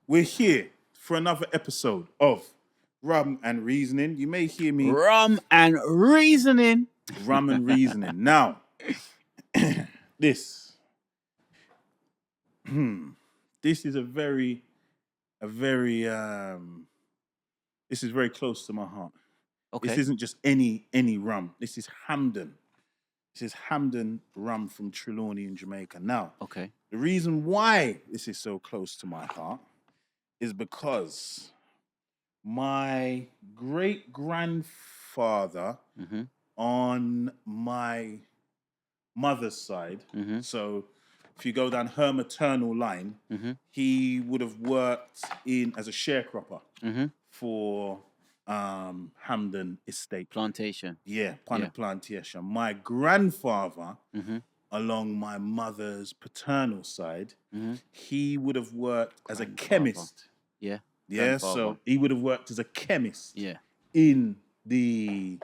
We're here for another episode of Rum and Reasoning. You may hear me Rum and Reasoning. Rum and Reasoning. Now, this is this is very close to my heart. Okay. This isn't just any rum. This is Hamden. This is Hamden rum from Trelawney in Jamaica. Now, Okay. the reason why this is so close to my heart is because my great-grandfather on my mother's side, so if you go down her maternal line, he would have worked as a sharecropper for Hamden Estate. Plantation. Yeah, plantation. My grandfather, along my mother's paternal side, he would have worked as a chemist. Yeah. Yeah, so he would have worked as a chemist. Yeah. In the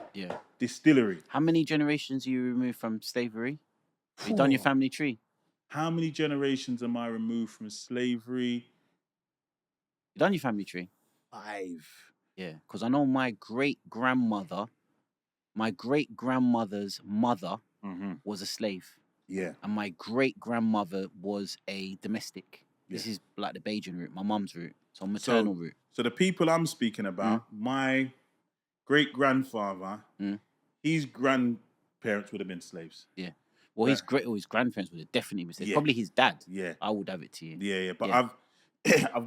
distillery. How many generations are you removed from slavery? Have you done your family tree? How many generations am I removed from slavery? You done your family tree? 5. Yeah, because I know my great-grandmother's mother was a slave. Yeah. And my great-grandmother was a domestic. Yeah. This is like the Bajan route, my mum's route. So maternal route. So the people I'm speaking about, my great-grandfather, his grandparents would have been slaves. Yeah. Well, his grandparents would have definitely been slaves. Yeah. Probably his dad. Yeah. I would have it to you. Yeah. But I've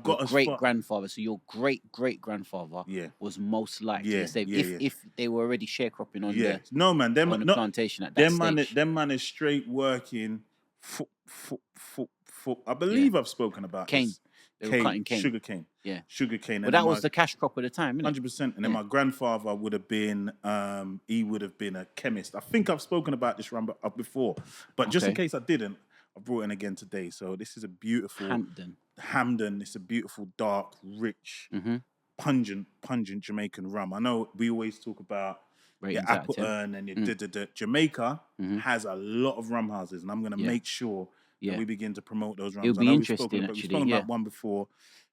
got a great-grandfather. So your great-great-grandfather was most likely a slave. If they were already sharecropping on the plantation at that stage. Them man is straight working I believe I've spoken about cane. This. They were cutting cane. Sugar cane. Yeah. Sugar cane. But that was the cash crop at the time, innit? 100%. And then my grandfather would have been, he would have been a chemist. I think I've spoken about this rum before, but just in case I didn't, I brought it in again today. So this is a beautiful... Hamden. It's a beautiful, dark, rich, pungent Jamaican rum. I know we always talk about your Appleton and your Jamaica has a lot of rum houses, and I'm going to make sure that we begin to promote those rums. It'll be interesting, actually. We've spoken about one before.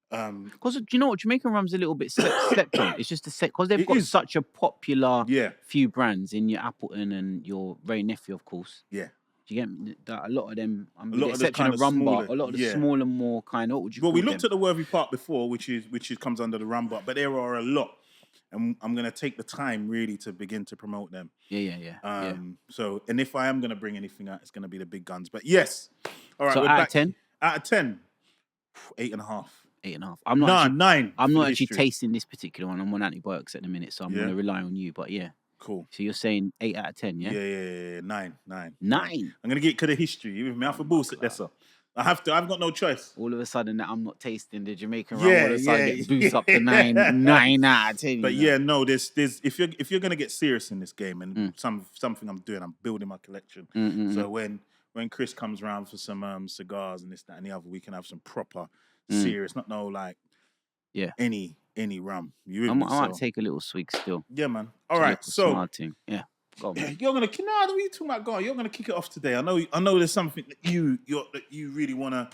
Because do you know what, Jamaican rum's a little bit slept on. It's just because they've got such a popular few brands in your Appleton and your Ray Nephew, of course. Yeah. Do you get that? A lot of them, with the exception of rum bar, a lot of the smaller, more kind of, what would you call we them? looked at the Worthy Park before, which comes under the rum bar, but there are a lot. And I'm going to take the time really to begin to promote them. Yeah. So, and if I am going to bring anything out, it's going to be the big guns. But yes. All right. So out of 10? Out of 10, 8.5. 8.5. I'm not 9. I'm not actually tasting this particular one. I'm on antibiotics at the minute, so I'm going to rely on you. But yeah. Cool. So you're saying 8 out of 10, yeah? Yeah. 9. 9? I'm going to get to the history. You with me? I have to bullshit this up. I have to. I've got no choice. All of a sudden, that I'm not tasting the Jamaican rum. All of a sudden, it boosts up to 9 out of 10. But there's if you're gonna get serious in this game, and something I'm doing, I'm building my collection. So when Chris comes around for some cigars and this, that, and the other, we can have some proper serious, not any rum. I might take a little swig still. Yeah, man. All right, so yeah. Go on. You're gonna what are you talking about, God? You're gonna kick it off today. I know there's something that you really wanna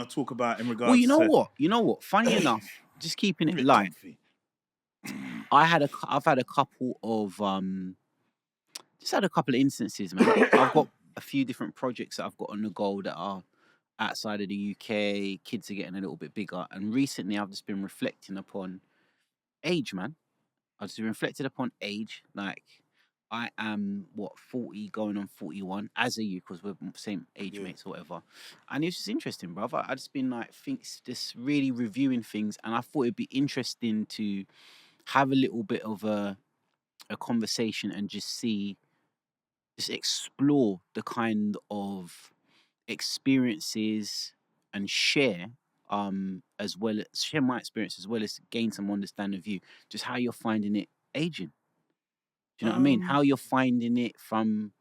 talk about in regards. Well, you know what? Funny enough, just keeping it light. I've had a couple of instances, man. I've got a few different projects that I've got on the go that are outside of the UK. Kids are getting a little bit bigger, and recently I've just been reflecting upon age, man. I've just been reflected upon age, like. I am 40 going on 41 as a you, because we're same age mates or whatever. And it's just interesting, brother. I just been just really reviewing things, and I thought it'd be interesting to have a little bit of a conversation and just explore the kind of experiences and share as well as share my experience, as well as gain some understanding of you, just how you're finding it aging. Do you know what I mean? How you're finding it from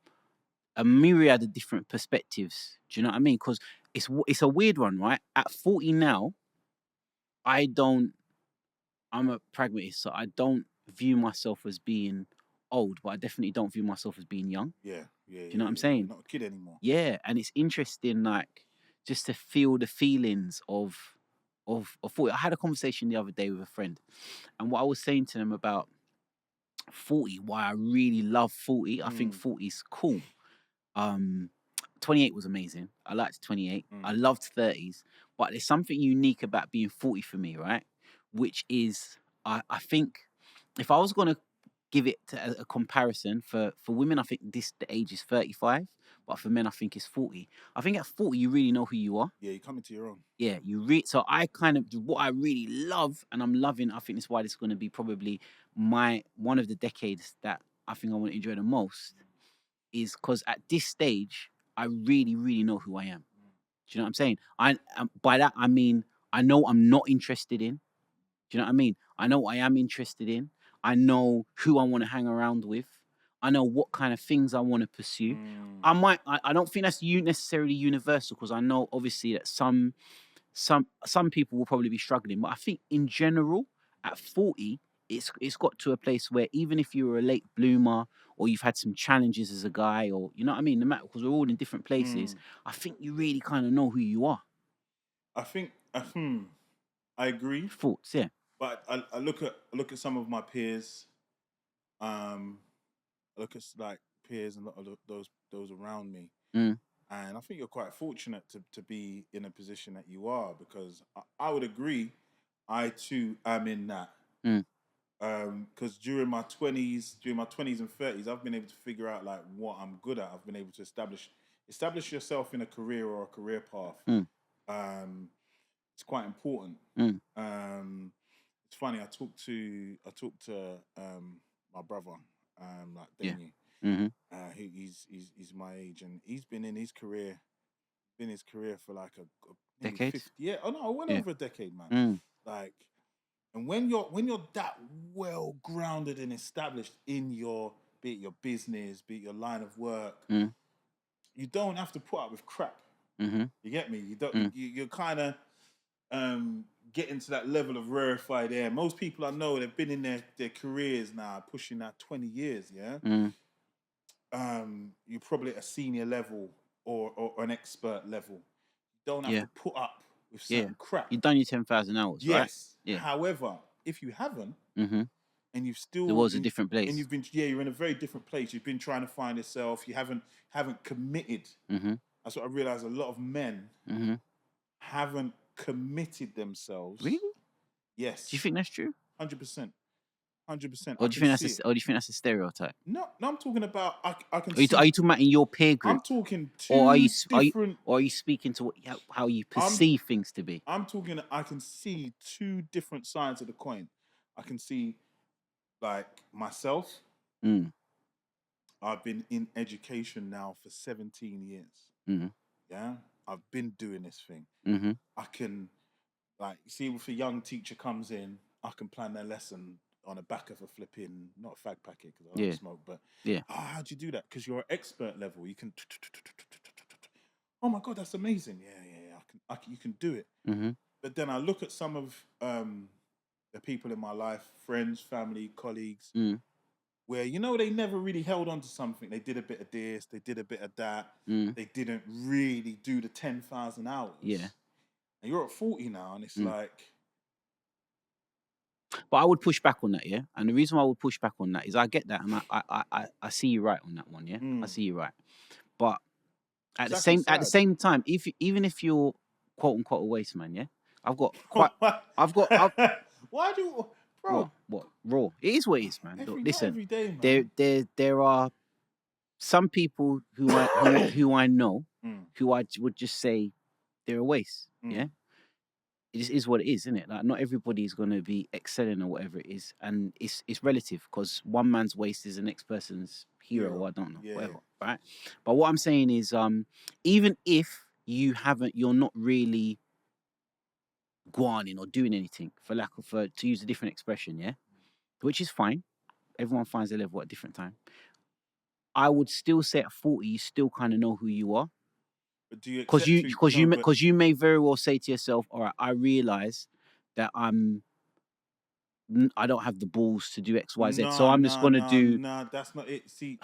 a myriad of different perspectives. Do you know what I mean? Because it's a weird one, right? At 40 now, I'm a pragmatist, so I don't view myself as being old, but I definitely don't view myself as being young. Yeah. Do you know what I'm saying? You're not a kid anymore. Yeah, and it's interesting, just to feel the feelings of of 40. I had a conversation the other day with a friend, and what I was saying to them about 40, why I really love 40, I think 40 is cool. 28 was amazing. I liked 28. I loved 30s, but there's something unique about being 40 for me, right? Which is, I think if I was going to give it to a comparison for women, I think the age is 35, but for men, I think it's 40. I think at 40, you really know who you are. Yeah, you come into your own. Yeah, so I kind of, what I really love, and I'm loving, I think that's why this is going to be probably one of the decades that I think I want to enjoy the most, is because at this stage, I really, really know who I am. Do you know what I'm saying? By that, I mean, I know I'm not interested in. Do you know what I mean? I know what I am interested in. I know who I want to hang around with. I know what kind of things I want to pursue. I don't think that's necessarily universal, because I know obviously that some people will probably be struggling, but I think in general, at 40, it's got to a place where even if you're a late bloomer or you've had some challenges as a guy, or you know what I mean, no matter, because we're all in different places, I think you really kind of know who you are. I think I agree. Thoughts, yeah. But I look at some of my peers. I look at like peers and a lot of those around me. And I think you're quite fortunate to be in a position that you are, because I would agree. I too am in that. Because during my 20s and 30s, I've been able to figure out like what I'm good at. I've been able to establish yourself in a career or a career path. It's quite important. It's funny. I talked to my brother, like Damien. He's my age, and he's been in his career for like a decade. 50, yeah. Oh no, well over a decade, man. Like, and when you're that well grounded and established in be it your business, be it your line of work, you don't have to put up with crap. You get me? You don't. You're kind of getting to that level of rarefied air. Most people I know, they've been in their careers now, pushing that 20 years. Yeah. You're probably at a senior level or an expert level. You don't have to put up with certain crap. You've done your 10,000 hours, right? Yes. Yeah. However, if you haven't, and you've still, there was a different place, and you're in a very different place. You've been trying to find yourself. You haven't committed. That's what I realized. A lot of men haven't committed themselves. Really? Yes. Do you think that's true? 100%. 100%. Or do you think that's a stereotype? No, I'm talking about. I can. Are you talking about in your peer group? I'm talking or are you different. Or are you speaking to how you perceive things to be? I'm talking. I can see two different sides of the coin. I can see, like myself. I've been in education now for 17 years. Yeah, I've been doing this thing. I can, like, see if a young teacher comes in, I can plan their lesson on the back of a flipping, not a fag packet because I don't smoke, but how'd you do that? Because you're expert level. You can, oh my God, that's amazing. Yeah. You can do it. But then I look at some of the people in my life, friends, family, colleagues, where, they never really held on to something. They did a bit of this, they did a bit of that. They didn't really do the 10,000 hours. Yeah. And you're at 40 now, and it's like... But I would push back on that, yeah? And the reason why I would push back on that is I get that, and I see you right on that one, yeah? I see you right. But at the same time, even if you're quote-unquote a waste man, yeah? Why do... Bro. What? Raw. It is what it is, man. Listen, every day, man. There are some people who I know who I would just say they're a waste, yeah? It is what it is, isn't it? Like, not everybody is going to be excelling or whatever it is, and it's relative, because one man's waste is the next person's hero. Or I don't know, whatever, right? But what I'm saying is, even if you're not really guaning or doing anything, to use a different expression, yeah, which is fine. Everyone finds their level at a different time. I would still say at 40, you still kind of know who you are. But do you because you may very well say to yourself, all right, I realize that I don't have the balls to do X, Y, Z, so I'm just going to do... No, that's not it. See,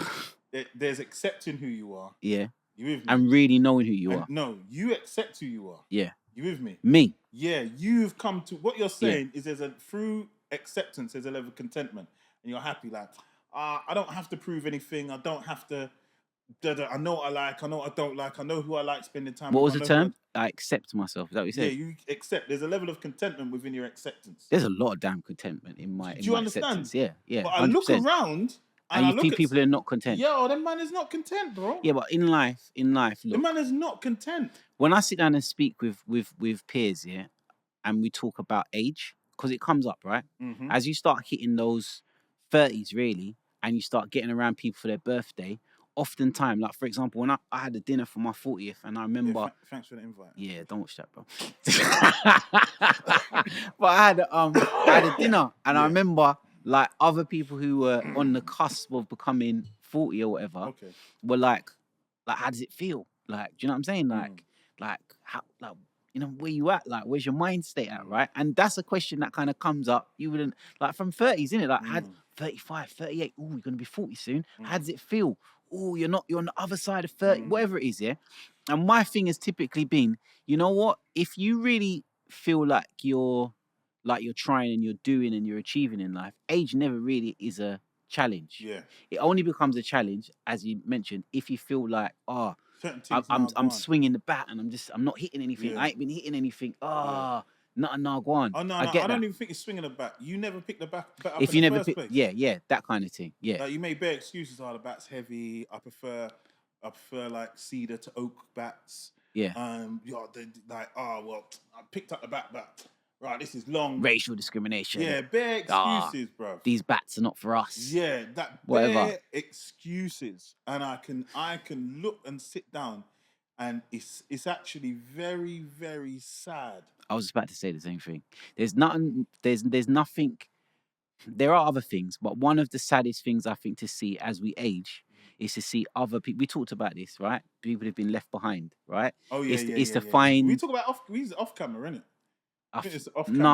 there's accepting who you are. Yeah. You with me? And really knowing who you are. No, you accept who you are. Yeah. You with me? Me. Yeah, you've come to what you're saying is through acceptance, there's a level of contentment, and you're happy. Like, I don't have to prove anything. I don't have to. I know what I like. I know what I don't like. I know who I like spending time What with. was the term? I accept myself. Is that what you said? Yeah, you accept. There's a level of contentment within your acceptance. There's a lot of damn contentment in my Do you understand? acceptance. Yeah, yeah, But I 100%. look around and I you look see at people who are not content. Yo, the man is not content, bro. Yeah, but in life, look, the man is not content. When I sit down and speak with peers, yeah, and we talk about age, because it comes up, right? Mm-hmm. As you start hitting those 30s, really, and you start getting around people for their birthday, oftentimes, like for example, when I had a dinner for my 40th, and I remember, thanks for the invite. Yeah, don't watch that, bro. But I had a dinner, and I remember like other people who were on the cusp of becoming 40 or whatever were like, how does it feel? Like, do you know what I'm saying? Like how, like, you know, where you at? Like, where's your mind state at, right? And that's a question that kind of comes up. You wouldn't, like, from 30s, innit? Like, had 35, 38, you're going to be 40 soon. How does it feel? Oh, you're on the other side of 30, whatever it is, yeah? And my thing has typically been, you know what? If you really feel like you're trying and you're doing and you're achieving in life, age never really is a challenge. Yeah. It only becomes a challenge, as you mentioned, if you feel like, I'm swinging the bat and I'm not hitting anything. Yeah. I ain't been hitting anything. Nothing now, go on. Oh no, I don't even think you're swinging the bat. You never pick the bat up if in you the never first place. Yeah, that kind of thing. Yeah. Like you may bear excuses. The bat's heavy. I prefer like cedar to oak bats. Yeah. I picked up the bat, but right, this is long. Racial discrimination. Yeah, bare excuses, bro. These bats are not for us. Yeah, that whatever. Bare excuses, and I can look and sit down, and it's actually very, very sad. I was about to say the same thing. There's nothing. There's nothing. There are other things, but one of the saddest things I think to see as we age is to see other people. We talked about this, right? People have been left behind, right? Oh yeah, it's to find. We talk about off camera, innit? I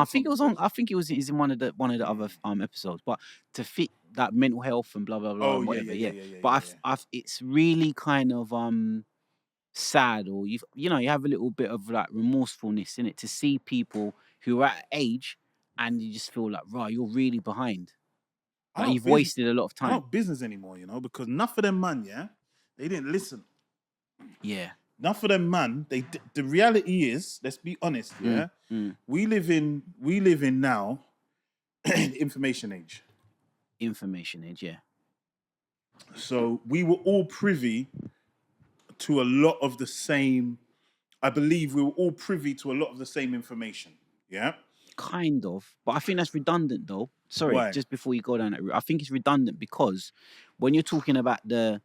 think it was on. I think it was in one of the other episodes. But to fit that mental health and blah blah blah, whatever. But it's really kind of sad, or you have a little bit of like remorsefulness in it to see people who are at age and you just feel like, right, you're really behind. Like you've wasted a lot of time. Not business anymore, because enough of them man, they didn't listen. Yeah. Enough of them man. The reality is, let's be honest, we live in now information age. Information age, yeah. So we were all privy to a lot of the same. I believe we were all privy to a lot of the same information. Yeah. Kind of, but I think that's redundant, though. Sorry, Why? Just before you go down that route, I think it's redundant because when you're talking about the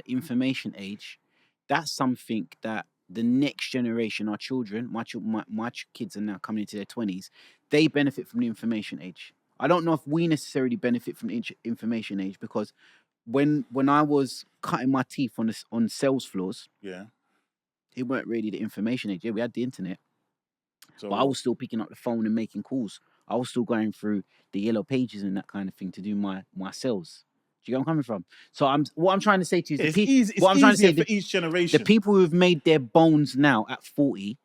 information age, that's something that the next generation, our children, my kids are now coming into their 20s, they benefit from the information age. I don't know if we necessarily benefit from the information age because when I was cutting my teeth on sales floors, it weren't really the information age. Yeah, we had the internet. So, but I was still picking up the phone and making calls. I was still going through the yellow pages and that kind of thing to do my sales. Do you get where I'm coming from? So what I'm trying to say to you is each generation. The people who have made their bones now at 40,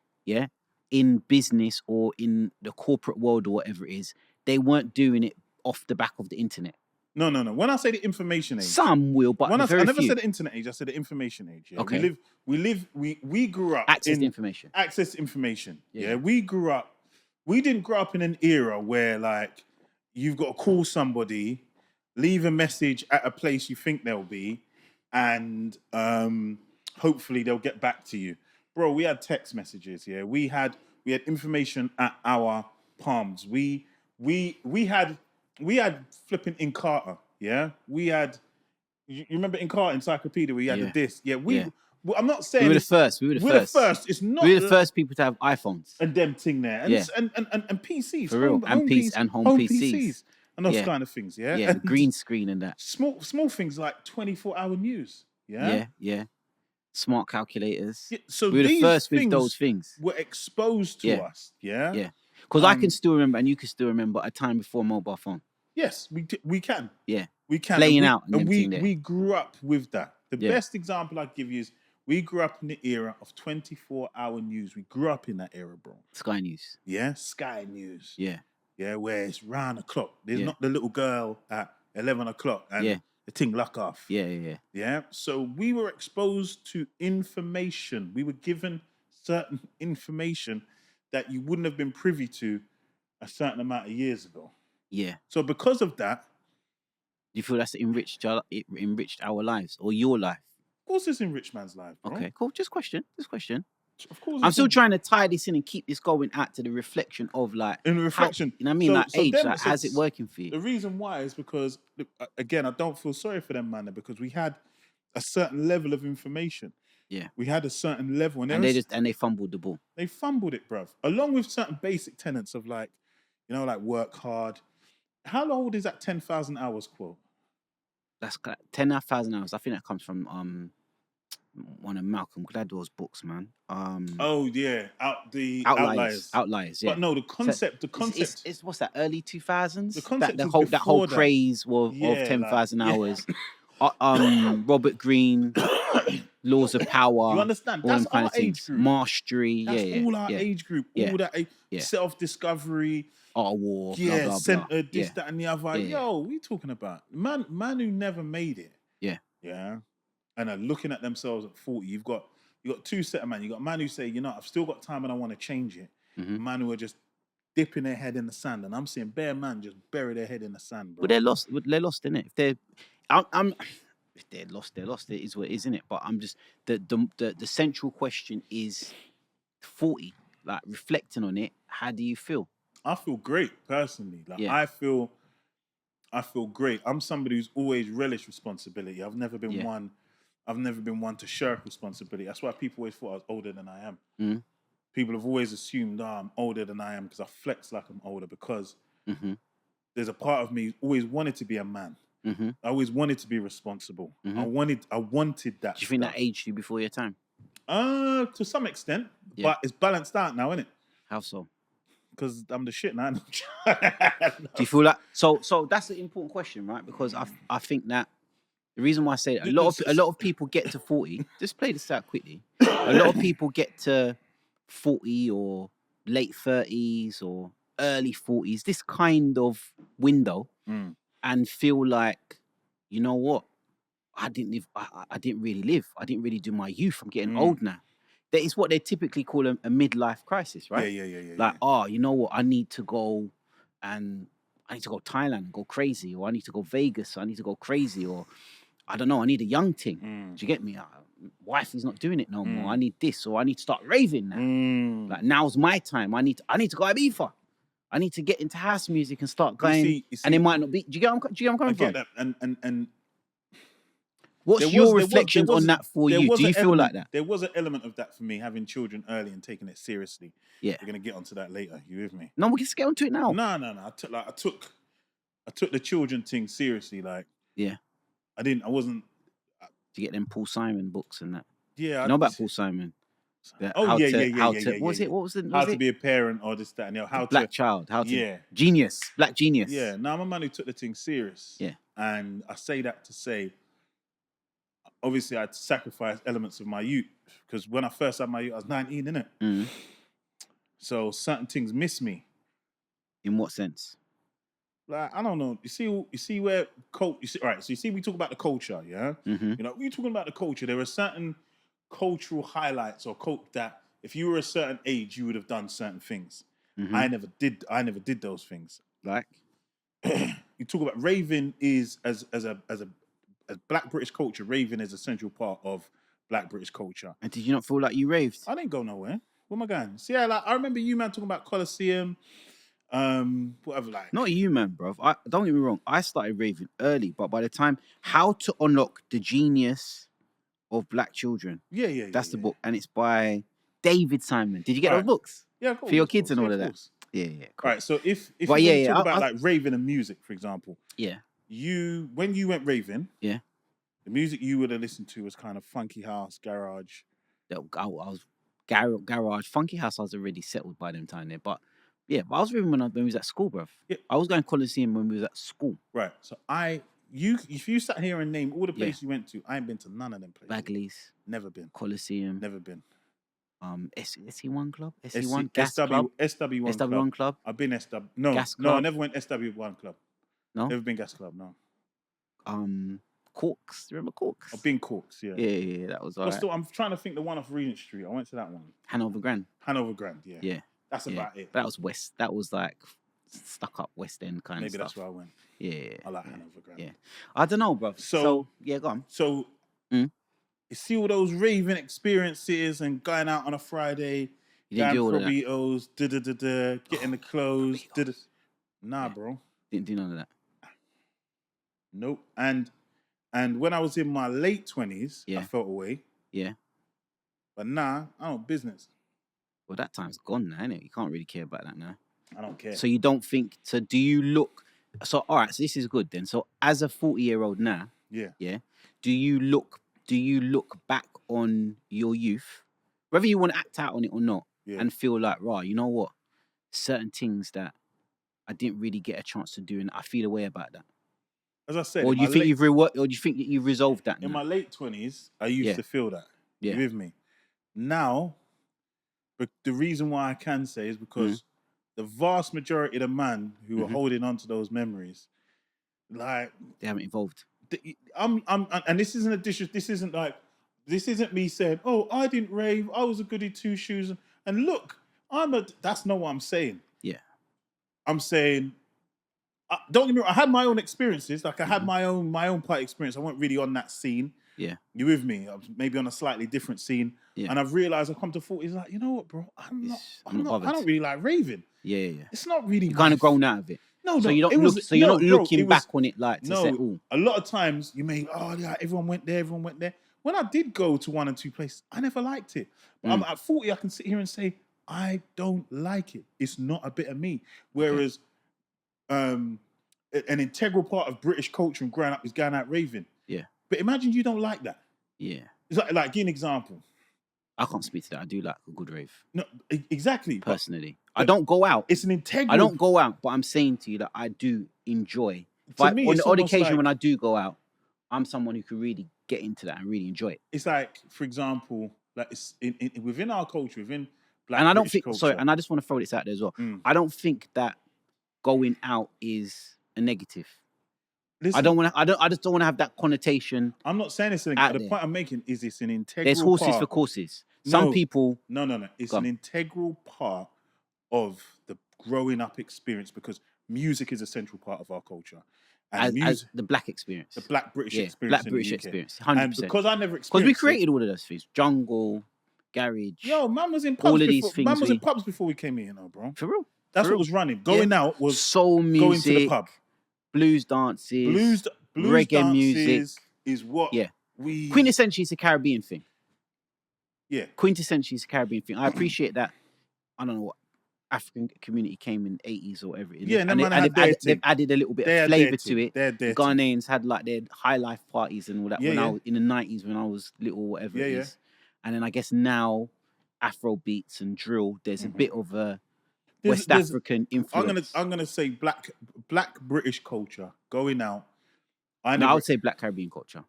in business or in the corporate world or whatever it is, they weren't doing it off the back of the internet. No. When I say the information age, some will, but I never few. said the internet age. I said the information age. Yeah? Okay. We grew up access information. Access information. Yeah. We grew up. We didn't grow up in an era where like you've got to call somebody, leave a message at a place you think they'll be, and hopefully they'll get back to you. Bro, we had text messages. Yeah. We had information at our palms. We had flipping Encarta, yeah? We had, you remember Encarta Encyclopedia where you had the disc? Yeah, I'm not saying... We were the first. We're the first. It's not... We were the first people to have iPhones. And them thing there. And, and PCs. For real. Home PCs. And those kind of things, yeah? Yeah, and green screen and that. Small things like 24-hour news, Yeah. Smart calculators. Yeah, so we were the first with those things. Were exposed to us, Yeah. Because I can still remember, and you can still remember, a time before mobile phone. Yes, we can. Yeah. We can. Playing out. And we grew up with that. The best example I give you is We grew up in the era of 24-hour news. We grew up in that era, bro. Sky News. Yeah, Sky News. Yeah. Yeah, where it's round the clock. There's not the little girl at 11 o'clock and the thing lock off. Yeah. So we were exposed to information. We were given certain information that you wouldn't have been privy to a certain amount of years ago. Yeah. So because of that, do you feel that's enriched our lives or your life? Of course, it's enriched man's life, bro. Okay, cool. Just question. Of course, I'm still trying to tie this in and keep this going out to the reflection of like in reflection. How, you know what I mean? Like age, like how's it working for you? The reason why is because again, I don't feel sorry for them, man, because we had a certain level of information. Yeah, we had a certain level, and they fumbled the ball. They fumbled it, bruv. Along with certain basic tenets of like, like work hard. How old is that 10,000 hours quote? That's 10,000 hours. I think that comes from one of Malcolm Gladwell's books, man. Oh yeah, Outliers. Yeah. But no, the concept. It's what's that? Early 2000s. The concept. That whole craze of 10,000 hours. Robert Greene, Laws of Power. You understand? That's our age group. Mastery. That's all our age group. All that self-discovery. Art of War. Yeah, blah, blah, blah. Centered, this, that, and the other. Yo, what are you talking about? Man who never made it. Yeah. Yeah. And are looking at themselves at 40. You got two set of men. You got a man who say, I've still got time and I want to change it. Mm-hmm. Man who are just dipping their head in the sand. And I'm seeing bare man just bury their head in the sand, bro. But they're lost. They're lost in it. If they're lost. It is what it is, isn't it? But I'm just the central question is 40. Like reflecting on it, how do you feel? I feel great personally. I feel great. I'm somebody who's always relished responsibility. I've never been one to shirk responsibility. That's why people always thought I was older than I am. Mm-hmm. People have always assumed I'm older than I am because I flex like I'm older because there's a part of me who always wanted to be a man. Mm-hmm. I always wanted to be responsible. Mm-hmm. I wanted that. Do you think that aged you before your time? To some extent, but it's balanced out now, isn't it? How so? Because I'm the shit now. No. Do you feel like so? That's an important question, right? Because I think that the reason why I say that, a lot of people get to 40. Just play this out quickly. A lot of people get to 40 or late 30s or early 40s. This kind of window, and feel like, you know what? I didn't live. I didn't really live. I didn't really do my youth. I'm getting old now. That is what they typically call a midlife crisis, right? Yeah. Like, you know what? I need to go Thailand and go crazy, or I need to go Vegas, I need to go crazy, or I don't know, I need a young thing. Do you get me? Wife is not doing it no more. I need this, or I need to start raving now. Like, now's my time. I need to go Ibiza. I need to get into house music and start going. You see, and it might not be. Do you get where I'm coming from? I get that. And what's your reflection on that for you? Do you feel like that? There was an element of that for me, having children early and taking it seriously. Yeah. We're gonna get onto that later. You with me? No, we can get onto it now. No. I took the children thing seriously. Like, I wasn't. To get them Paul Simon books and that. Yeah. You know about Paul Simon? What was it? How to be a parent or this, that, and the other. Black child. Genius. Black genius. Yeah. Now I'm a man who took the thing serious. Yeah. And I say that to say, obviously I had to sacrifice elements of my youth because when I first had my youth, I was 19, innit? Mm-hmm. So certain things miss me. In what sense? Like, I don't know. You see where right. So you see, we talk about the culture, yeah. Mm-hmm. We're talking about the culture. There are certain cultural highlights or that if you were a certain age, you would have done certain things. Mm-hmm. I never did those things. Like, you talk about raving is as Black British culture. Raving is a central part of Black British culture. And did you not feel like you raved? I didn't go nowhere. Where am I going? See, I remember you, man, talking about Colosseum. Whatever, like. Not you, man, bro. Don't get me wrong. I started raving early, but by the time How to Unlock the Genius of Black Children. That's the book, and it's by David Simon. Did you get those books? Yeah, of course, for your kids and all of that. Course. Yeah. Cool. Right. So if you talk about like raving and music, for example. Yeah. When you went raving. Yeah. The music you would have listened to was kind of funky house, garage. I was garage, funky house. I was already settled by them time there, but. Yeah, but I was raving when we was at school, bruv. Yeah. I was going Colosseum when we was at school. Right. So I if you sat here and name all the places you went to, I ain't been to none of them places. Bagley's. Never been. Coliseum. Never been. SE1 Club? SE1? Gas SW1 Club? SW1 Club? I've been SW. No, Gas no, I Club? never went SW1 Club. No? Never been Gas Club, no. Corks. Remember Corks? I've been Corks, yeah. Yeah, that was alright. I'm trying to think the one off Regent Street. I went to that one. Hanover Grand, yeah. Yeah. That's about it. But that was West. That was like stuck up West End kind of stuff. Maybe that's where I went. Yeah. I like Hanover Grand. Yeah. I don't know, bro. So yeah, go on. So you see all those raving experiences and going out on a Friday, you didn't going do burritos, getting the clothes. Nah, bro. Didn't do none of that. Nope. And when I was in my late 20s, I felt away. Yeah. But nah, I don't business. Well, that time's gone now, innit? You can't really care about that now. I don't care. So you don't think, so do you look, so all right, so this is good then. So as a 40-year-old now, do you look back on your youth, whether you want to act out on it or not, and feel like, right, you know what? Certain things that I didn't really get a chance to do, and I feel a way about that. As I said, or do you think you've reworked, or do you think that you've resolved that? In my late 20s, I used to feel that. Yeah. You with me? Now, but the reason why I can say is because the vast majority of the men who are holding on to those memories, like they haven't evolved. And this isn't a this isn't me saying, oh, I didn't rave, I was a goody two shoes, and look, that's not what I'm saying. Yeah. I'm saying, don't get me wrong, I had my own experiences. Like I had my own party experience. I wasn't really on that scene. Yeah. You with me? I was maybe on a slightly different scene. Yeah. And I've realized I've come to 40, like, you know what, bro? I don't really like raving. Yeah. It's not really. You kind of grown out of it. No, so you don't look. So you're not looking back on it like to say, "Oh." A lot of times you may, everyone went there. When I did go to one and two places, I never liked it. But I'm at 40, I can sit here and say, I don't like it. It's not a bit of me. Whereas, an integral part of British culture and growing up is going out raving. Yeah. But imagine you don't like that. Yeah. It's like give an example. I can't speak to that. I do like a good rave. No, exactly. Personally, I don't go out. It's an integral. I don't go out, but I'm saying to you that I do enjoy. But on the odd occasion when I do go out, I'm someone who can really get into that and really enjoy it. It's like, for example, like it's within our culture, within Black and I don't British think. culture, Sorry, and I just want to throw this out there as well. I don't think that going out is a negative. Listen, I just don't want to have that connotation. I'm not saying it's the point I'm making is it's an integral. There's horses for courses. Some people. No. It's an integral part of the growing up experience because music is a central part of our culture. And as the black experience. The Black British experience. Black British experience. 100%. And because I never experienced because we created all of those things. Jungle, garage. Yo, man was in pubs all of these things. Man was in pubs before we came here, bro. For real. That's what was running. Going out was soul music. Going to the pub. Blues dances. Blues reggae dances music. Is what we... Quintessentially, it's a Caribbean thing. Yeah. Quintessentially, it's a Caribbean thing. I appreciate that. I don't know what African community came in the 80s or whatever. They've added a little bit of flavour to it. The Ghanaians had like their high life parties and all that I was in the 90s when I was little or whatever it is. And then I guess now Afro beats and drill, there's a bit of a West African influence. I'm gonna say black British culture going out. I would say Black Caribbean culture.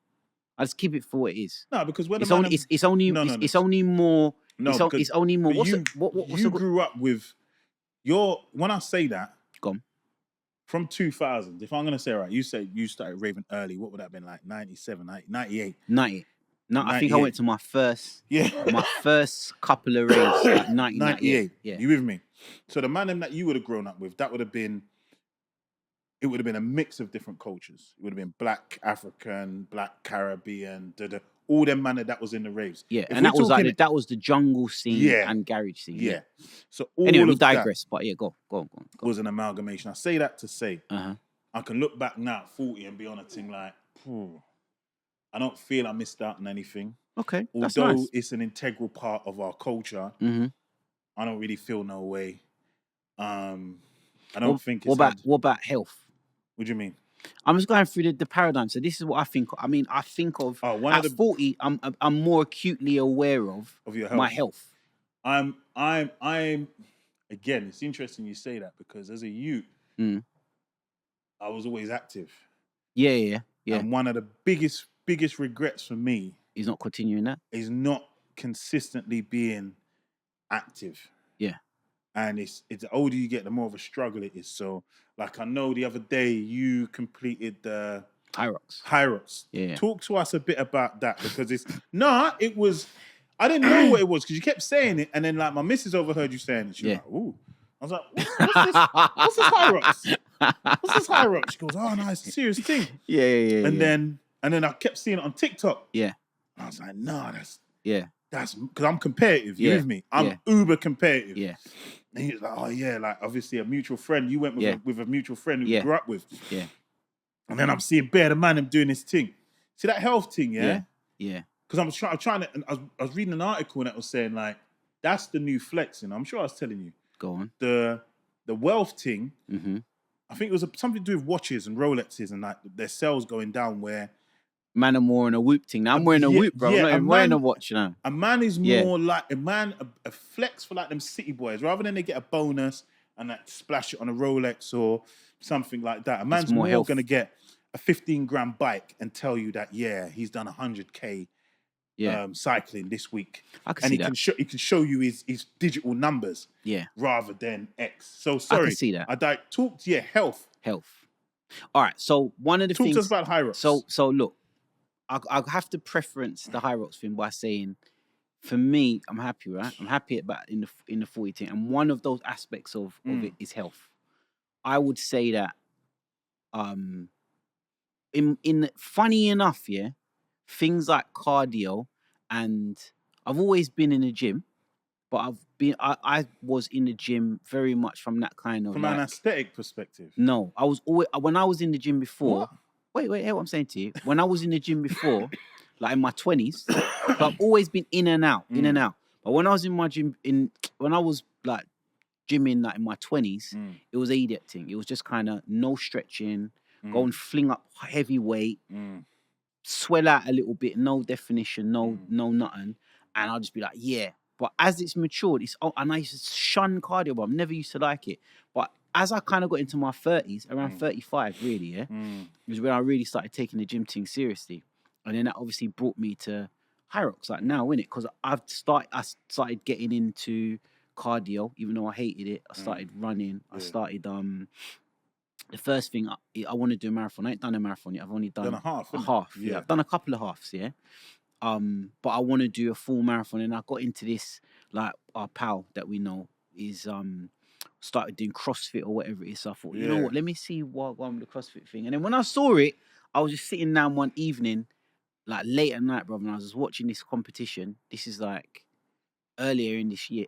I just keep it for what it is. No, because when it's only more. You grew up with when I say that, gone from 2000. If I'm gonna say right, you say you started raving early. What would that have been like? 97, 98, 90. No, I think I went to my first. My first couple of raves like 1998. Yeah, you with me? So the man that you would have grown up with, that would have been. It would have been a mix of different cultures. It would have been Black African, Black Caribbean, all them man that was in the raves. Yeah, and that was that was the jungle scene and garage scene. Yeah. So anyway, we digress. But go on. Was an amalgamation. I say that to say, I can look back now at 40 and be on a thing like, I don't feel I missed out on anything. Okay, although it's an integral part of our culture, I don't really feel no way. I don't think. What about health? What do you mean? I'm just going through the paradigm. So this is what I think. I mean, I think of at 40, I'm more acutely aware of your health. My health. I'm again. It's interesting you say that because as a youth, I was always active. Yeah. And one of the biggest regrets for me is not continuing that. Is not consistently being active. Yeah. And it's the older you get, the more of a struggle it is. So, like, I know the other day you completed the Hyrox. Yeah. Talk to us a bit about that, because it was, I didn't know what it was because you kept saying it, and then like my missus overheard you saying it. She was like, "Ooh," I was like, "What's this? What's this Hyrox? What's this Hyrox?" She goes, "Oh no, it's a serious thing." Yeah. And then I kept seeing it on TikTok. Yeah. And I was like, "No, that's because I'm competitive. You with me? I'm uber competitive." Yeah. And he was like, "Oh yeah, like obviously a mutual friend. You went with a mutual friend who you grew up with." Yeah. And then I'm seeing Bear the Man him doing this thing. See that health thing, yeah? Yeah. Because I was reading an article that was saying like that's the new flex, I'm sure I was telling you. Go on. The wealth thing. Mm-hmm. I think it was something to do with watches and Rolexes and like their sales going down where man are more in a whoop thing. Now I'm wearing a whoop, bro. I'm not even wearing a watch now. A man is more like a flex for like them city boys. Rather than they get a bonus and like splash it on a Rolex or something like that. A man's more going to get a 15-grand bike and tell you that, he's done 100K cycling this week. I can see that. He can show you his digital numbers rather than X. So sorry. I can see that. Health. All right. So one of the things. Talk to us about Hyrox. So look, I have to preference the Hyrox thing by saying, for me, I'm happy, right? I'm happy about in the 40 thing. And one of those aspects of it is health. I would say that in funny enough, things like cardio, and I've always been in the gym, but I was in the gym very much from that kind of from an aesthetic perspective. No, I was always, when I was in the gym before. What? Wait, hear what I'm saying to you. When I was in the gym before, like in my 20s, I've always been in and out. But when I was in my gym, when I was like gymming like in my 20s, it was an idiot thing. It was just kind of no stretching, go and fling up heavy weight, swell out a little bit, no definition, no nothing. And I'll just be like, yeah. But as it's matured, and I used to shun cardio, but I never used to like it. But as I kind of got into my 30s, around 35 really, it was when I really started taking the gym thing seriously. And then that obviously brought me to Hyrox, like now, innit? Because I started getting into cardio, even though I hated it. I started running. I started, the first thing, I want to do a marathon. I ain't done a marathon yet. I've only done a half. Yeah, I've done a couple of halves, yeah. But I want to do a full marathon, and I got into this, like our pal that we know is started doing CrossFit or whatever it is. So I thought, you know what, let me see what with the CrossFit thing. And then when I saw it, I was just sitting down one evening, like late at night, brother, and I was just watching this competition. This is like earlier this year,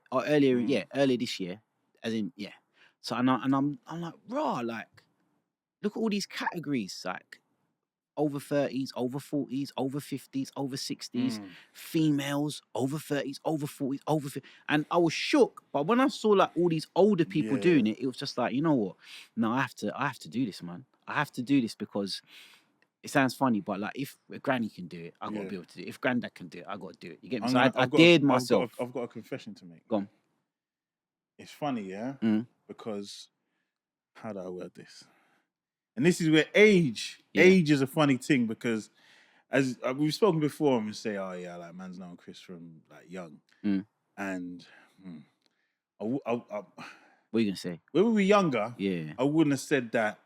as in So I'm like, raw, like, look at all these categories, like over 30s, over 40s, over 50s, over 60s, females, over 30s, over 40s, over 50s. And I was shook. But when I saw like all these older people doing it, it was just like, you know what? No, I have to do this, man. I have to do this because it sounds funny, but like if Granny can do it, I gotta be able to do it. If Granddad can do it, I gotta do it. You get me? So I dared myself. I've got a confession to make. Go on. It's funny, because how do I word this? And this is where age is a funny thing, because as we've spoken before, and we say, oh yeah, like man's known Chris from like young, and what are you gonna say? When we were younger, I wouldn't have said that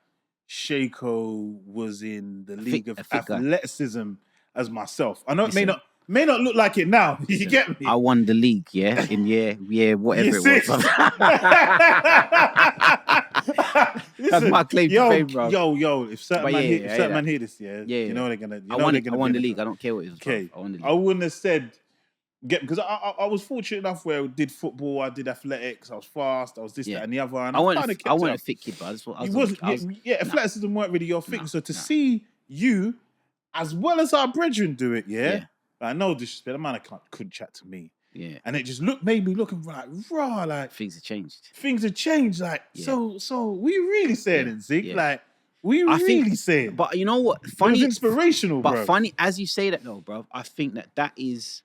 Shako was in the league of athleticism as myself. I know it may not look like it now. You get me? I won the league, in whatever it was. That's my claim to fame, bro. Yo, if certain man hear this, you know they're gonna. I won the league. I don't care what it was. Okay, I wouldn't have said because I was fortunate enough where I did football, I did athletics, I was fast, I was this, that, and the other. And I wasn't a fit kid, but athleticism weren't really your thing. So to see you, as well as our brethren, do it, like no disrespect, the man couldn't chat to me. Yeah. And it just made me looking like raw, like things have changed. Like so we really saying it, Zig. Like we really saying. But you know what? Funny, it was inspirational, bro. But funny as you say that though, bro. I think that is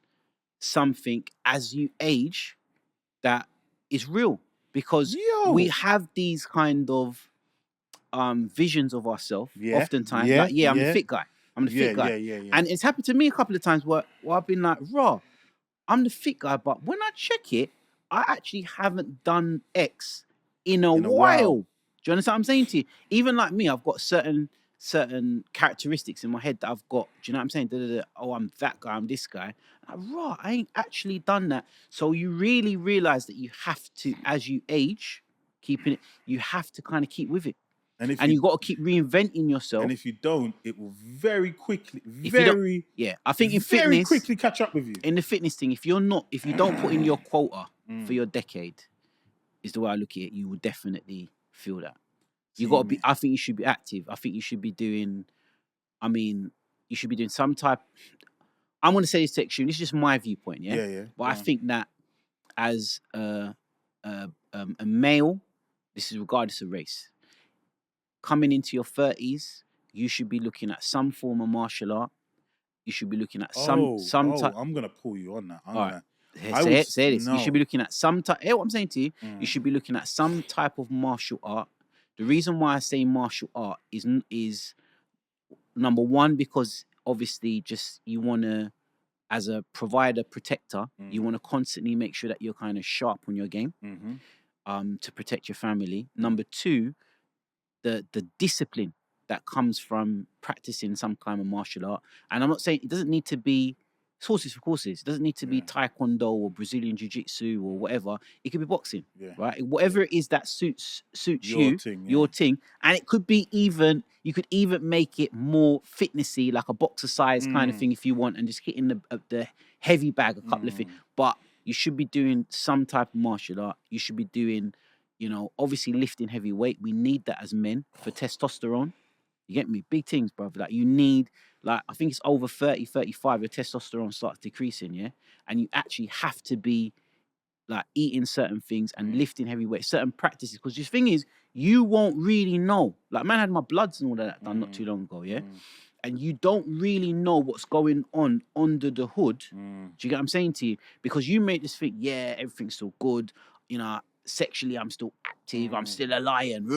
something as you age that is real, because we have these kind of visions of ourselves. Yeah. Oftentimes, Yeah. like, I'm the Yeah. fit guy. I'm the fit guy. Yeah. And it's happened to me a couple of times where I've been like, raw, I'm the fit guy, but when I check it, I actually haven't done X in a while. Do you understand what I'm saying to you? Even like me, I've got certain characteristics in my head that I've got. Do you know what I'm saying? Oh, I'm that guy. I'm this guy. Like, raw, I ain't actually done that. So you really realize that you have to, as you age, you have to kind of keep with it. And you got to keep reinventing yourself. And if you don't, it will very quickly, I think in fitness, very quickly catch up with you. In the fitness thing, if you don't put in your quota for your decade, is the way I look at it, you will definitely feel that. You got to be. I think you should be active. I think you should be doing. You should be doing some type. I'm going to say this to extreme. This is just my viewpoint, yeah. Yeah. But I think that as a male, this is regardless of race, coming into your 30s, you should be looking at some form of martial art. You should be looking at some type. I'm gonna pull you on that. Say this. No. You should be looking at some type. Hear what I'm saying to you? You should be looking at some type of martial art. The reason why I say martial art is number one, because obviously just you want to, as a provider, protector, you want to constantly make sure that you're kind of sharp on your game to protect your family. Number two, the discipline that comes from practicing some kind of martial art. And I'm not saying it doesn't need to be horses for courses. It doesn't need to be taekwondo or Brazilian jiu-jitsu or whatever. It could be boxing, right? Whatever it is that suits your thing. And it could be you could even make it more fitnessy, like a boxer size kind of thing if you want, and just hitting the heavy bag a couple of things. But you should be doing some type of martial art. You should be doing, obviously lifting heavy weight. We need that as men for testosterone. You get me? Big things, brother. Like you need, I think it's over 30, 35, your testosterone starts decreasing, yeah? And you actually have to be like eating certain things and lifting heavy weight, certain practices. Because the thing is, you won't really know. Like, man, I had my bloods and all that done not too long ago, yeah? And you don't really know what's going on under the hood. Do you get what I'm saying to you? Because you make this think, yeah, everything's still good. Sexually, I'm still active. I'm still a lion.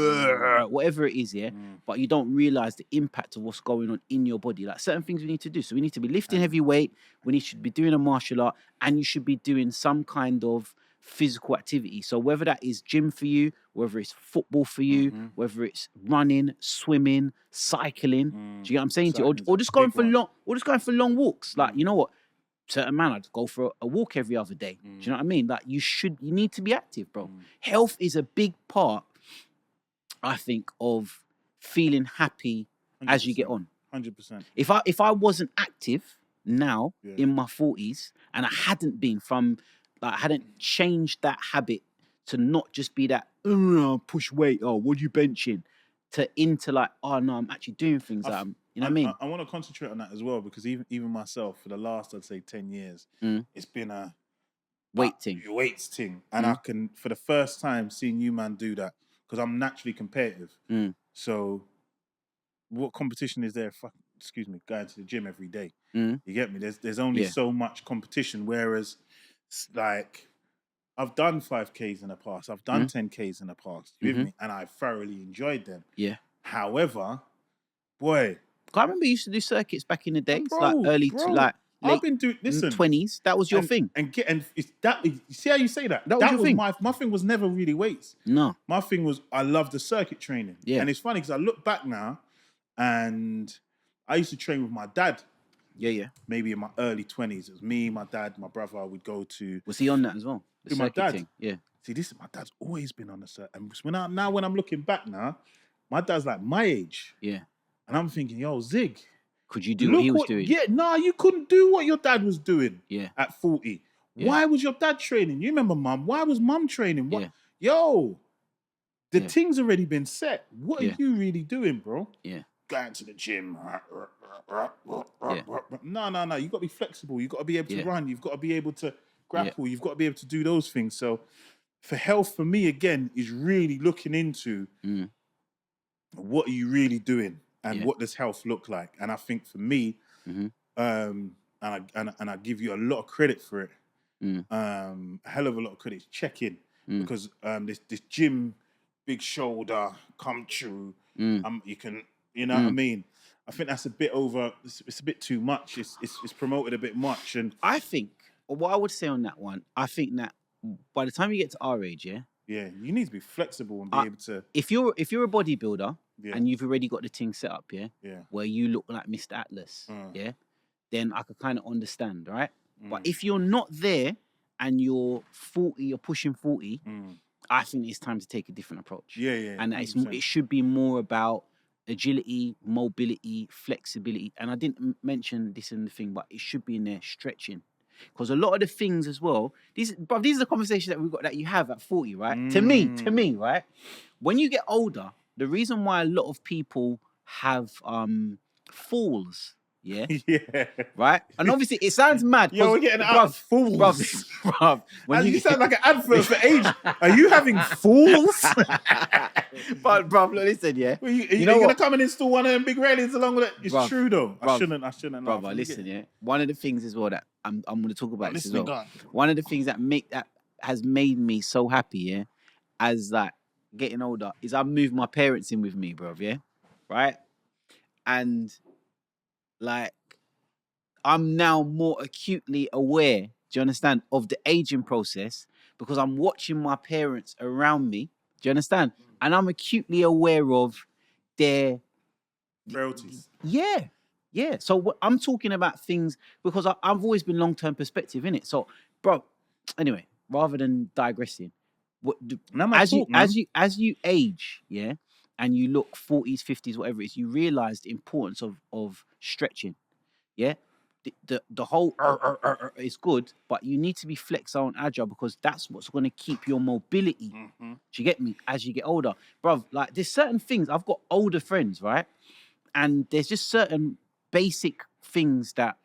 Whatever it is, yeah? But you don't realize the impact of what's going on in your body. Like, certain things we need to do. So we need to be lifting heavy weight. We should be doing a martial art. And you should be doing some kind of physical activity. So whether that is gym for you, whether it's football for you, whether it's running, swimming, cycling, do you get what I'm saying to you? Or just going for long walks. Like, you know what? Certain man, I'd go for a walk every other day. Do you know what I mean? Like, you need to be active, bro. Health is a big part, I think, of feeling happy 100%. As you get on. 100%. If I wasn't active now in my 40s and I hadn't been I hadn't changed that habit to not just be that push weight, what are you benching, into like, oh no, I'm actually doing things that I'm, you know what I mean? I want to concentrate on that as well, because even myself, for the last, I'd say 10 years, it's been a weights thing. And I can, for the first time, seeing you, man, do that, because I'm naturally competitive. So what competition is there? Going to the gym every day. You get me? There's only so much competition, whereas like I've done 5Ks in the past, I've done 10Ks in the past, you with me? And I thoroughly enjoyed them. Yeah. However, boy, I remember you used to do circuits back in the days, late I've been doing 20s. That was your thing. And it's that. You see how you say that? That was your thing. My thing was never really weights. No, my thing was I love the circuit training. Yeah, and it's funny because I look back now, and I used to train with my dad. Yeah. Maybe in my early 20s, it was me, my dad, my brother. Would go to. Was he on that as well? With my dad. Thing? Yeah. See, my dad's always been on the circuit. And when I'm looking back now, my dad's like my age. Yeah. And I'm thinking, yo, Zig. Could you do what he was doing? Yeah, you couldn't do what your dad was doing at 40. Yeah. Why was your dad training? You remember mum? Why was mum training? What? Yeah. Yo, the thing's already been set. What are you really doing, bro? Yeah. Going to the gym. No. You've got to be flexible. You've got to be able to run. You've got to be able to grapple. You've got to be able to do those things. So for health, for me, again, is really looking into what are you really doing? And what does health look like? And I think for me, and I give you a lot of credit for it, a hell of a lot of credit. Check in because this gym big shoulder, come true. You can, you know what I mean? I think that's a bit over. It's a bit too much. It's promoted a bit much, and I think what I would say on that one, I think that by the time you get to our age, yeah, you need to be flexible and be able to. If you're a bodybuilder Yeah. and you've already got the thing set up, Yeah. where you look like Mr. Atlas, then I could kind of understand, right? But if you're not there and you're 40, you're pushing 40, I think it's time to take a different approach. Yeah. And it should be more about agility, mobility, flexibility. And I didn't mention this in the thing, but it should be in there, stretching. Because a lot of the things as well, these are the conversations that we've got that you have at 40, right? To me, right? When you get older, the reason why a lot of people have falls, yeah, right. And obviously, it sounds mad. Yo, we're getting out of fools, bruv. When you sound like an advert for age. Are you having fools? But bruv, look, listen, yeah. Well, you know, gonna come and install one of them big railings along with it. It's bruv, true though. I shouldn't. Brother, listen, yeah. One of the things as well that I'm going to talk about this as well. God. One of the things that has made me so happy, yeah, as like getting older, is I moved my parents in with me, bruv, yeah, right, and like I'm now more acutely aware. Do you understand of the aging process because I'm watching my parents around me. Do you understand? And I'm acutely aware of their frailties. Yeah. So I'm talking about things because I've always been long-term perspective in it. So, bro, anyway, rather than digressing, as you age, yeah, and you look 40s, 50s, whatever it is, you realize the importance of stretching, yeah. The whole is good, but you need to be flexible and agile because that's what's going to keep your mobility. Do you get me? As you get older, bro, like there's certain things. I've got older friends, right? And there's just certain basic things that,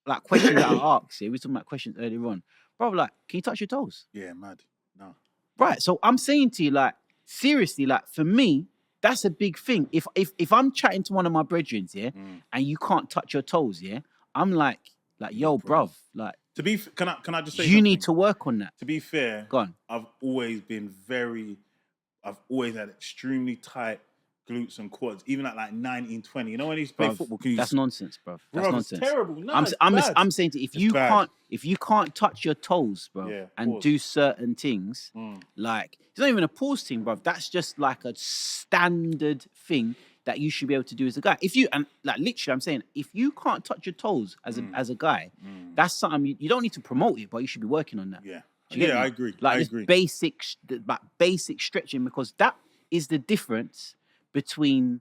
like questions that I ask. We were talking about questions earlier on, bro. Like, can you touch your toes? Yeah, mad. No. Right. So I'm saying to you, like, seriously, like for me, that's a big thing. If I'm chatting to one of my brethren, yeah, and you can't touch your toes, yeah. I'm like, yo, bruv, like. To be, can I just say you need to work on that. To be fair, go on. I've always had extremely tight glutes and quads, even at like 19, 20. You know when you play football, that's nonsense, bruv. That's nonsense. It's terrible. No, I'm saying to you, if you can't touch your toes, bro, and do certain things, like it's not even a pause thing, bruv. That's just like a standard thing that you should be able to do as a guy. If you and like literally, I'm saying if you can't touch your toes as a guy, that's something you don't need to promote it, but you should be working on that. Yeah, I agree. Like I agree. Basic stretching, because that is the difference between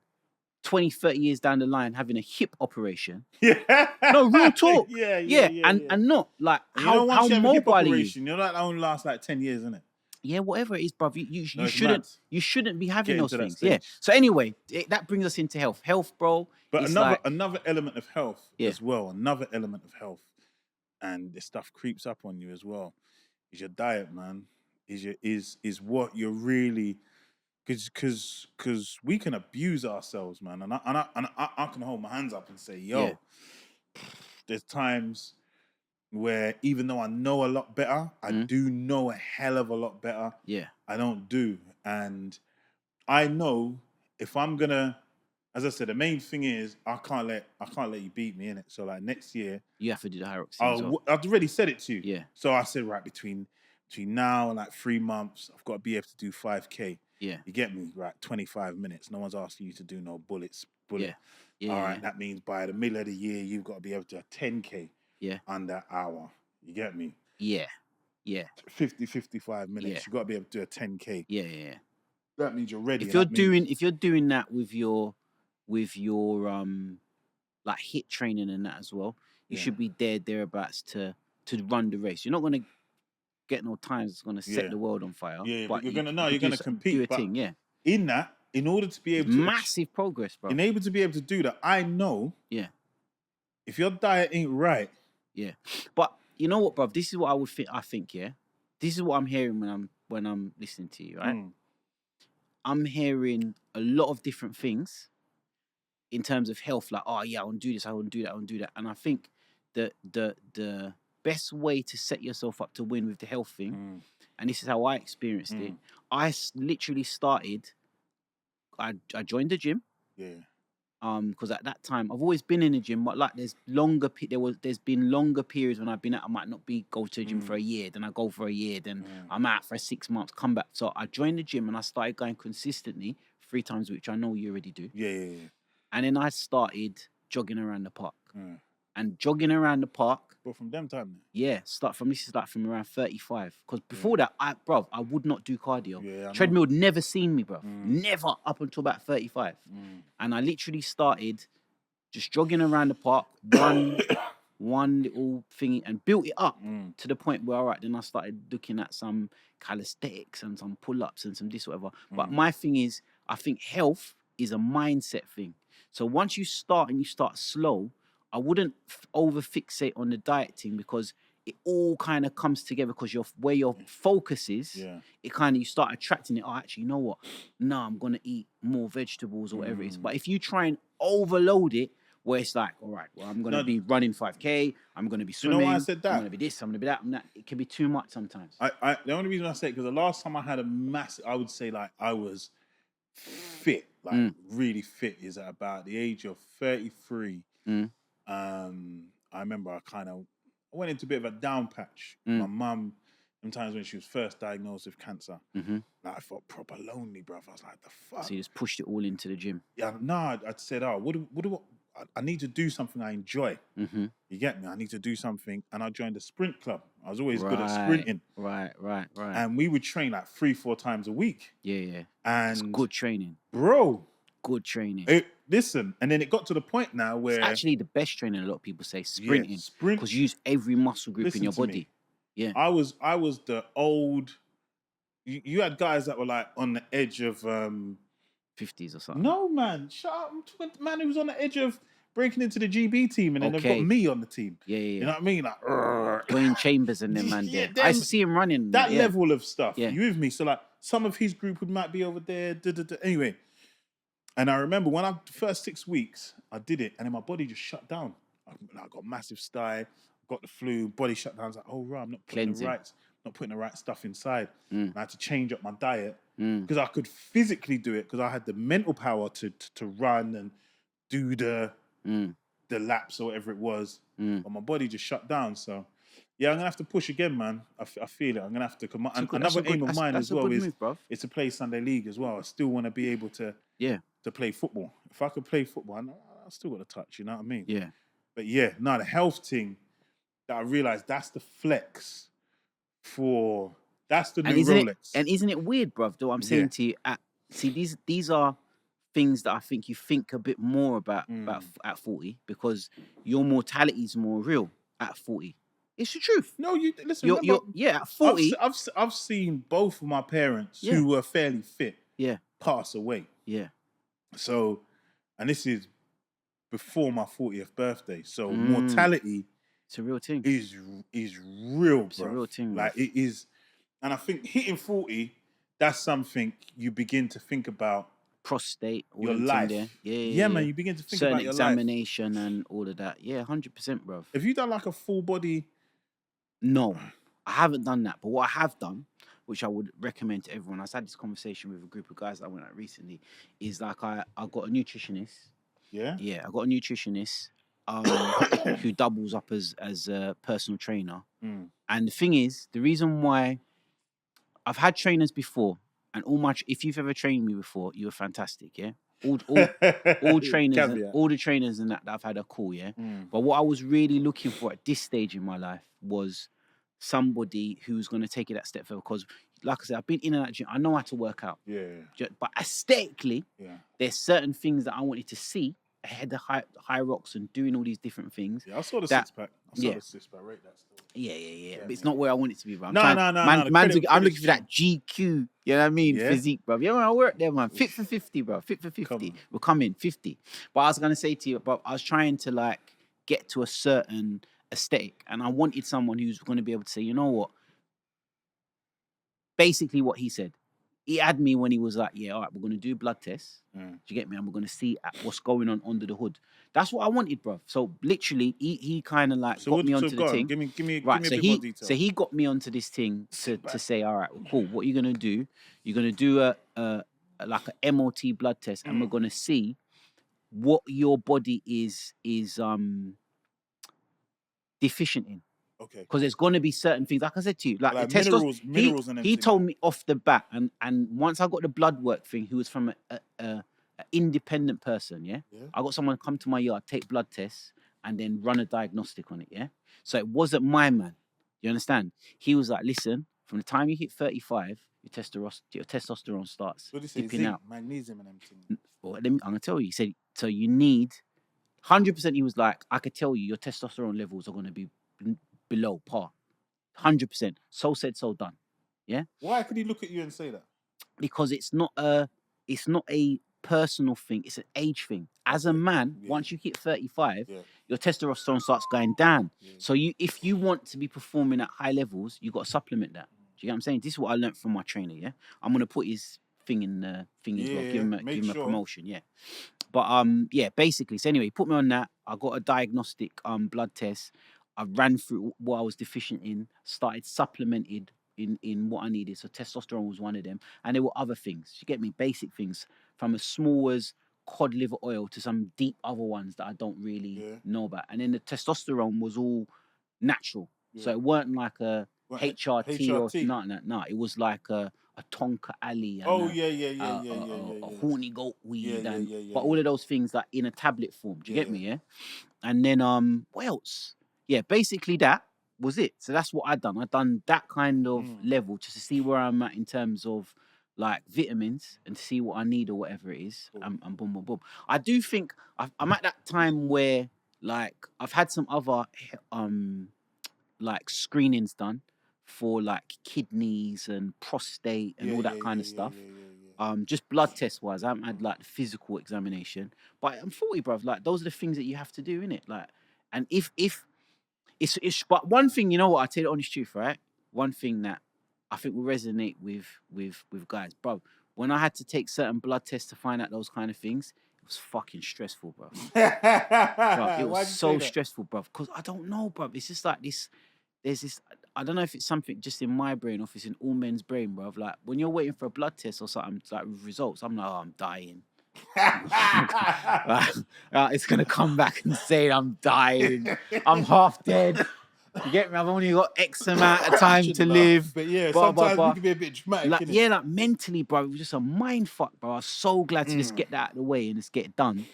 20, 30 years down the line having a hip operation. Yeah. No, real talk. Yeah. And not like and how mobile are you? You know that only lasts like 10 years, isn't it? Yeah, whatever it is, bruv. You shouldn't be having those things. Yeah. So anyway, that brings us into health. Health, bro. But another element of health as well. Another element of health, and this stuff creeps up on you as well. Is your diet, man? Is what you're really, because we can abuse ourselves, man. And I can hold my hands up and say, yo, there's times where even though I know a lot better, I do know a hell of a lot better. Yeah. I don't do. And I know if I'm gonna, as I said, the main thing is I can't let you beat me in it. So like next year, you have to do the hierarchy. I've already said it to you. Yeah. So I said right between now and like 3 months, I've got to be able to do 5K. Yeah. You get me? Right, 25 minutes. No one's asking you to do no bullet. Yeah. All right, that means by the middle of the year, you've got to be able to do a 10K. Yeah. Under hour. You get me? Yeah. 55 minutes. Yeah. You got to be able to do a 10K. Yeah. That means you're ready. If you're doing that with your like HIIT training and that as well, you should be thereabouts to run the race. You're not going to get no times that's going to set the world on fire. Yeah, but you're going to compete. Do a thing, yeah. In that, in order to be able to massive progress, bro. In able to be able to do that, I know. Yeah. If your diet ain't right. Yeah. But you know what, bro? This is what I think, yeah. This is what I'm hearing when I'm listening to you, right? I'm hearing a lot of different things in terms of health, like, oh yeah, I want to do this, I want to do that, I want to do that. And I think the best way to set yourself up to win with the health thing and this is how I experienced it. I literally started. I joined the gym. Yeah. Because at that time I've always been in the gym, but like there's been longer periods when I've been out. I might not go to the gym for a year, then I go for a year, then I'm out for 6 months, come back. So I joined the gym and I started going consistently 3 times a week, which I know you already do. Yeah. And then I started jogging around the park. And jogging around the park. But from them time? Yeah, this is like from around 35. Because before that, I would not do cardio. Yeah, Treadmill would never seen me, bro. Never up until about 35. And I literally started just jogging around the park, one little thingy, and built it up to the point where, all right, then I started looking at some calisthenics and some pull-ups and some this, whatever. But my thing is, I think health is a mindset thing. So once you start and you start slow, I wouldn't over fixate on the diet thing, because it all kind of comes together, because where your focus is, it kind of, you start attracting it. Oh, actually, you know what? No, I'm going to eat more vegetables or whatever it is. But if you try and overload it, where it's like, all right, well, I'm going to be running 5K, I'm going to be swimming, you know why I said that? I'm going to be this, I'm going to be that, and that. It can be too much sometimes. The only reason I say it, because the last time I had I would say like I was fit, like really fit, is at about the age of 33. I remember I went into a bit of a down patch. My mum, sometimes when she was first diagnosed with cancer, like, I felt proper lonely, bro. I was like, the fuck? So you just pushed it all into the gym? Yeah, no, I said, I need to do something I enjoy. You get me? I need to do something. And I joined the sprint club. I was always good at sprinting. Right. And we would train like 3-4 times a week. Yeah. And it's good training. Bro. Good training. Listen, and then it got to the point now where... It's actually the best training, a lot of people say, sprinting. Yeah, sprint. Because you use every muscle group in your body. Me. Yeah. I was the old... You had guys that were like on the edge of... 50s or something. No, man. Shut up. I'm talking to man who was on the edge of breaking into the GB team, and then they've got me on the team. Yeah. You know what I mean? Like, Dwayne Chambers and them, man. Yeah, I used to see him running. That level of stuff. Yeah. You with me? So like, some of his group might be over there. Anyway, and I remember when the first 6 weeks, I did it, and then my body just shut down. I got massive sty, got the flu, body shut down. I was like, oh, right, I'm not putting the right stuff inside. And I had to change up my diet because I could physically do it, because I had the mental power to run and do the laps or whatever it was. But my body just shut down. So yeah, I'm gonna have to push again, man. I feel it. I'm gonna have to come. Another aim of mine as well is to play Sunday League as well. I still want to be able to play football. If I could play football, I still got a touch. You know what I mean? Yeah. But yeah, the health thing that I realized, that's the flex for. That's the new Rolex. And isn't it weird, bruv? Though I'm saying to you, these are things that I think you think a bit more about at 40, because your mortality is more real at 40. It's the truth. No, you listen. At 40, I've seen both of my parents who were fairly fit pass away. Yeah. So, and this is before my 40th birthday. So mortality, it's a real thing. Is real, bro. It's a real thing. Like, it is, and I think hitting 40, that's something you begin to think about. Prostate, your life. There. Yeah, man. You begin to think certain about your life. Certain examination and all of that. Yeah, 100%, bro. Have you done like a full body? No, I haven't done that. But what I have done, which I would recommend to everyone, I had this conversation with a group of guys that I went out recently, is like I got a nutritionist. Yeah? Yeah, I got a nutritionist who doubles up as a personal trainer. And the thing is, the reason why I've had trainers before, and if you've ever trained me before, you were fantastic, yeah? All trainers, all the trainers and that I've had are cool, yeah? But what I was really looking for at this stage in my life was somebody who's going to take it that step further. Because, like I said, I've been in and out of gym. I know how to work out. Yeah. But aesthetically, there's certain things that I wanted to see ahead of high rocks and doing all these different things. Yeah, I saw the six-pack. I saw the six-pack, right? That still. Yeah. But it's not where I want it to be, bro. No. I'm looking for that GQ, you know what I mean? Yeah. Physique, bro. Yeah, man, I work there, man. Fit for 50, bro. Fit for 50. We'll come in 50. But I was going to say to you, bro, I was trying to like get to a certain aesthetic, and I wanted someone who's going to be able to say, you know what? Basically what he said. he had me when he was like, yeah, all right, we're gonna do blood tests. Do you get me? And we're gonna see what's going on under the hood. That's what I wanted, bro. So literally, he kind of like got me onto the thing. Give me Right, a bit more detail. So he got me onto this thing to say, all right, well, cool. What are you gonna do? You're gonna do a like a MOT blood test, and we're gonna see what your body is deficient in. Okay. Because there's going to be certain things, like I said to you, like the minerals and he told me off the bat, and once I got the blood work thing, who was from a independent person, yeah? I got someone come to my yard, take blood tests, and then run a diagnostic on it, yeah? So it wasn't my man. You understand? He was like, listen, from the time you hit 35, your testosterone starts dipping out. Magnesium and everything. Well, I'm gonna tell you. He said, so you need 100%. He was like, I could tell you, your testosterone levels are gonna be below par. 100%. So said, so done. Yeah. Why could he look at you and say that? Because it's not a personal thing. It's an age thing. As a man, once you hit 35, your testosterone starts going down. So if you want to be performing at high levels, you got to supplement that. Do you get what I'm saying? This is what I learned from my trainer. Yeah. I'm gonna put his thing in the thing as well. Give him a promotion. Yeah. But basically. So anyway, he put me on that. I got a diagnostic blood test. I ran through what I was deficient in, started supplemented in what I needed. So testosterone was one of them. And there were other things. You get me? Basic things. From as small as cod liver oil to some deep other ones that I don't really know about. And then the testosterone was all natural. So it weren't like a HRT or nothing. No, it was like a Tonka Alley. And a horny goat weed. But all of those things like in a tablet form. Do you get me? Yeah. And then what else? Yeah, basically that was it. So that's what I done. I done that kind of level just to see where I'm at in terms of like vitamins and to see what I need or whatever it is. And boom, boom, boom. I do think I'm at that time where like I've had some other like screenings done for like kidneys and prostate and all that kind of stuff. Just blood test wise, I haven't had like the physical examination. But I'm 40, bruv. Like those are the things that you have to do, innit? Like, and if it's but one thing, you know what, I tell you the honest truth, right? One thing that I think will resonate with guys, bro. When I had to take certain blood tests to find out those kind of things, it was fucking stressful, bro. It was so stressful, bro. Because I don't know, bro. It's just like this. There's this. I don't know if it's something just in my brain or if it's in all men's brain, bro. Like when you're waiting for a blood test or something, like with results, I'm like, oh, I'm dying. It's gonna come back and say I'm dying. I'm half dead. You get me? I've only got X amount of time to live. But yeah, sometimes we can be a bit dramatic. Like, like mentally, bro, it was just a mind fuck, bro. I was so glad to just get that out of the way and just get it done. Do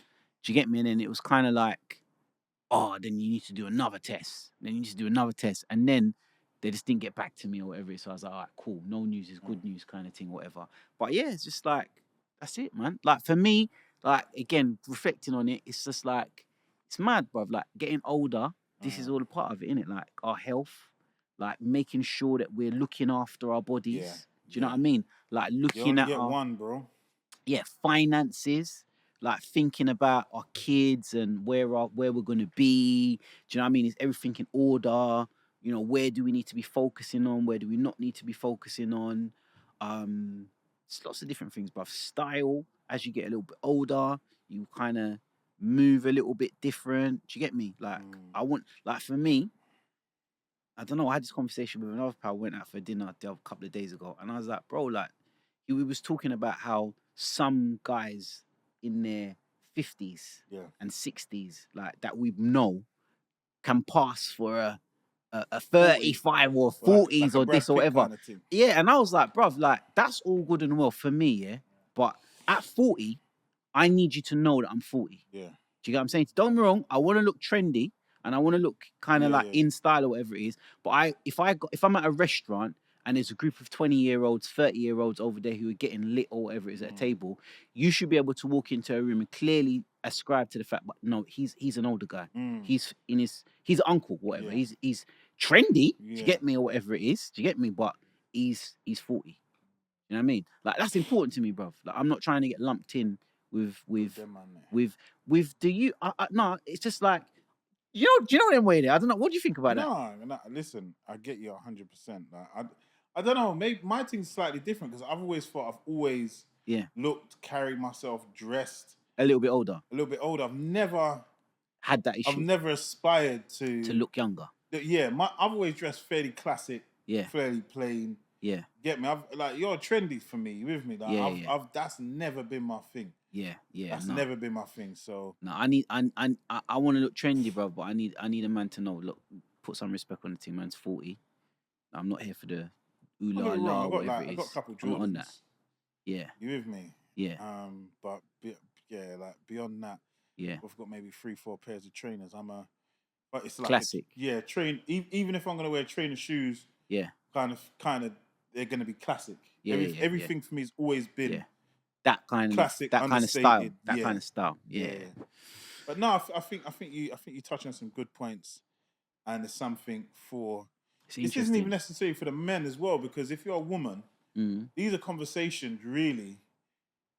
you get me? And then it was kind of like, oh, then you need to do another test. Then you need to do another test. And then they just didn't get back to me or whatever. So I was like, all right, cool. No news is good news kind of thing, whatever. But yeah, it's just like, that's it, man. Like for me, like again, reflecting on it, it's just like, it's mad, bruv. Like getting older, this is all a part of it, innit? Like our health, like making sure that we're looking after our bodies. Do you know what I mean? Like looking at our one, bro. Yeah, finances, like thinking about our kids and where we're gonna be. Do you know what I mean? Is everything in order? You know, where do we need to be focusing on? Where do we not need to be focusing on? It's lots of different things, bruv. Style, as you get a little bit older, you kind of move a little bit different. Do you get me? Like, I want, like, for me, I don't know, I had this conversation with another pal, went out for dinner a couple of days ago, and I was like, bro, like, we was talking about how some guys in their 50s and 60s, like, that we know can pass for a 35 or 40s or this or whatever. Kind of yeah, and I was like, bruv, like, that's all good and well for me, yeah? But at 40, I need you to know that I'm 40. Yeah. Do you get what I'm saying? Don't get me wrong, I want to look trendy and I want to look kind of in style or whatever it is. But if I'm at a restaurant and there's a group of 20-year-olds, 30-year-olds over there who are getting lit or whatever it is at a table, you should be able to walk into a room and clearly ascribe to the fact, but no, he's an older guy. He's an uncle, whatever. Yeah. He's trendy, do you get me, or whatever it is. Do you get me? But he's 40. You know what I mean? Like, that's important to me, bruv. Like, I'm not trying to get lumped in with no, it's just like, do you know them way there? I don't know. What do you think about that? No, listen, I get you 100%. Like, I don't know. Maybe my thing's slightly different because I've always thought I've always looked, carried myself, dressed a little bit older. A little bit older. I've never had that issue. I've never aspired to look younger. Yeah, I've always dressed fairly classic. Yeah. Fairly plain. Yeah. Get me? You're trendy for me. You with me? Like, I've that's never been my thing. Yeah. That's never been my thing. So no, I want to look trendy, bro. But I need a man to know. Look, put some respect on the team. Man's 40. I'm not here for the ooh la la whatever it is. I got a couple of Jordans. I'm not on that. Yeah. You with me? Yeah. But like beyond that, yeah, we've got maybe 3-4 pairs of trainers. But it's like classic. Even if I'm gonna wear trainer shoes, kind of, they're gonna be classic. Everything for me has always been that kind of classic, that kind of style. That kind of style. Yeah. But no, I think you touch on some good points, and it's something for. This isn't even necessary for the men as well, because if you're a woman, these are conversations really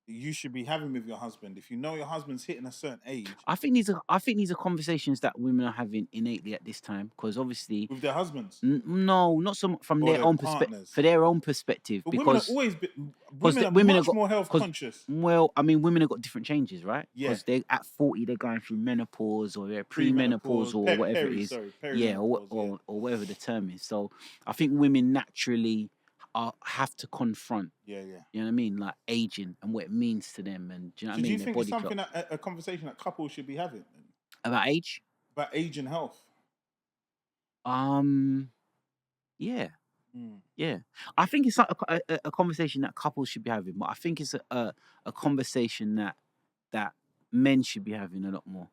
you should be having with your husband. If you know your husband's hitting a certain age, I think these are conversations that women are having innately at this time, because obviously with their husbands. No, not so much from their own perspective. For their own perspective, but because women are much more health conscious. Well, I mean, women have got different changes, right? Yeah. Because they at 40 they're going through menopause, or they're premenopause, or whatever it is. Or whatever the term is. So I think women naturally have to confront. Yeah. You know what I mean? Like aging and what it means to them, and do you know what I mean? Do you think it's something a conversation that couples should be having about age? About age and health. Yeah. Yeah. I think it's a conversation that couples should be having, but I think it's a conversation that men should be having a lot more.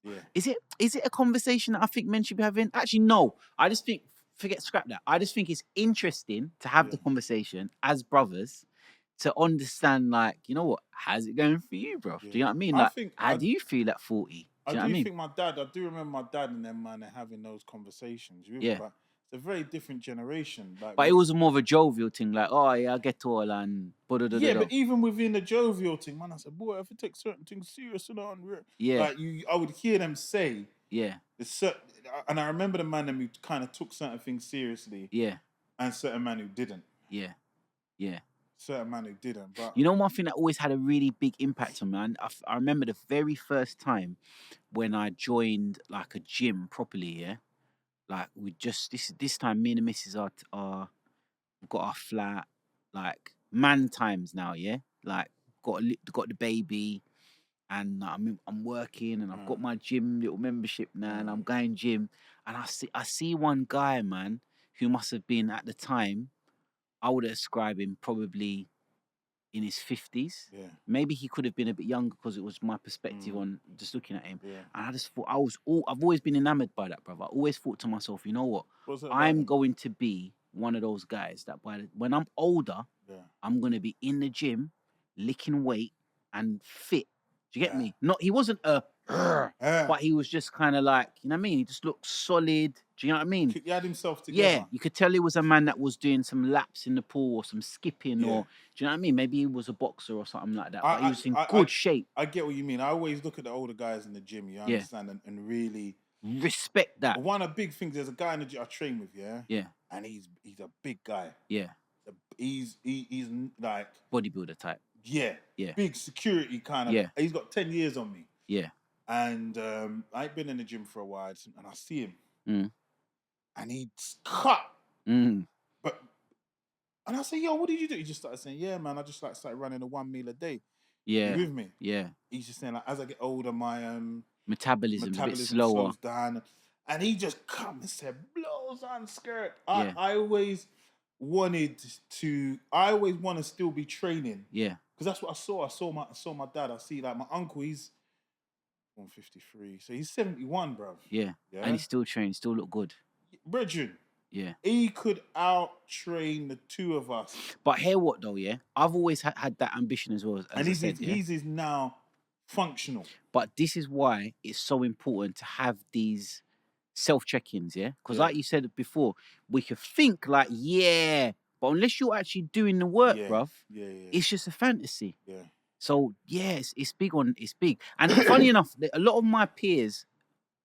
Yeah. Is it a conversation that I think men should be having? Actually, no. I just think scrap that. I just think it's interesting to have the conversation as brothers, to understand, like, you know what, how's it going for you, bro? Do you know what I mean? Like, how do you feel at 40? I do remember my dad and them, man, having those conversations. But it's a very different generation. Like, but it was more of a jovial thing, like, oh yeah, I get all and but even within the jovial thing, man, I said, boy, if you take certain things serious and on, like I would hear them say, and I remember the man who kind of took certain things seriously, and certain man who didn't, certain man who didn't. But you know, one thing that always had a really big impact on me, I remember the very first time when I joined like a gym properly, like we just this time me and the missus are we've got our flat, like man times now, like got the baby, and I'm working, and I've got my gym little membership now, and I'm going gym, and I see one guy, man, who must have been at the time, I would describe him probably in his 50s. Maybe he could have been a bit younger, because it was my perspective on just looking at him. And I just thought I've always been enamored by that, brother. I always thought to myself, you know what? I'm going to be one of those guys that when I'm older, I'm going to be in the gym, licking weight and fit. Do you get me? He wasn't but he was just kind of like, you know what I mean? He just looked solid. Do you know what I mean? He had himself together. Yeah, you could tell he was a man that was doing some laps in the pool or some skipping, or do you know what I mean? Maybe he was a boxer or something like that. But he was in good shape. I get what you mean. I always look at the older guys in the gym, you understand, and really respect that. One of the big things, there's a guy in the gym I train with, and he's a big guy. He's like bodybuilder type. Big security kind of. He's got 10 years on me. And I've been in the gym for a while, and I see him, and he's cut. But and I say, yo, what did you do? He just started saying, yeah, man, I just started running a 1 meal a day. You with me? He's just saying, like, as I get older, my metabolism a bit slower, slows down, and he just come and said, blows on skirt. I always wanted to. I always want to still be training. Because that's what I saw. I saw my dad. I see, like, my uncle. He's 153, so he's 71, bruv. And he still trains, still look good. Brethren. He could out-train the two of us. But hear what though, I've always had that ambition as well. As he's is now functional. But this is why it's so important to have these self-check-ins, because like you said before, we could think like, but unless you're actually doing the work, bruv, it's just a fantasy. So it's big. And funny enough, a lot of my peers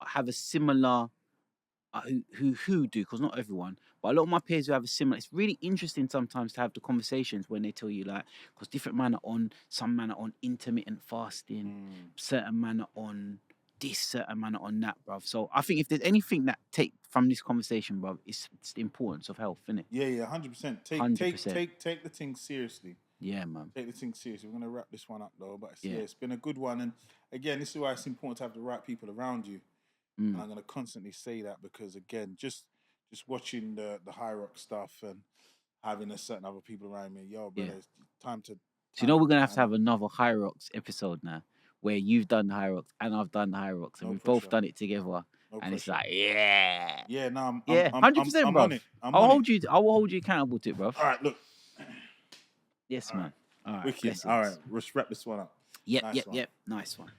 have a similar who do, because not everyone, but a lot of my peers who have a similar. It's really interesting sometimes to have the conversations when they tell you like, because different man are on, some man are on intermittent fasting, certain man are on this, certain man are on that, bruv. So I think if there's anything that take from this conversation, bruv, it's the importance of health, innit? Yeah, 100%. Take the thing seriously. Yeah, man. Take the thing seriously. We're gonna wrap this one up though, but it's been a good one. And again, this is why it's important to have the right people around you. And I'm gonna constantly say that because again, just watching the High Rock stuff and having a certain other people around me, brother, it's time to. So we're gonna have to have another High Rocks episode now, where you've done the High Rocks and I've done the High Rocks, and we've both done it together. And it's like, no, I'm 100%, bro. on it. I will hold you accountable to it, bro. All right, look. Yes, man. All right, wicked. All right, let's wrap this one up. Yep. Nice one.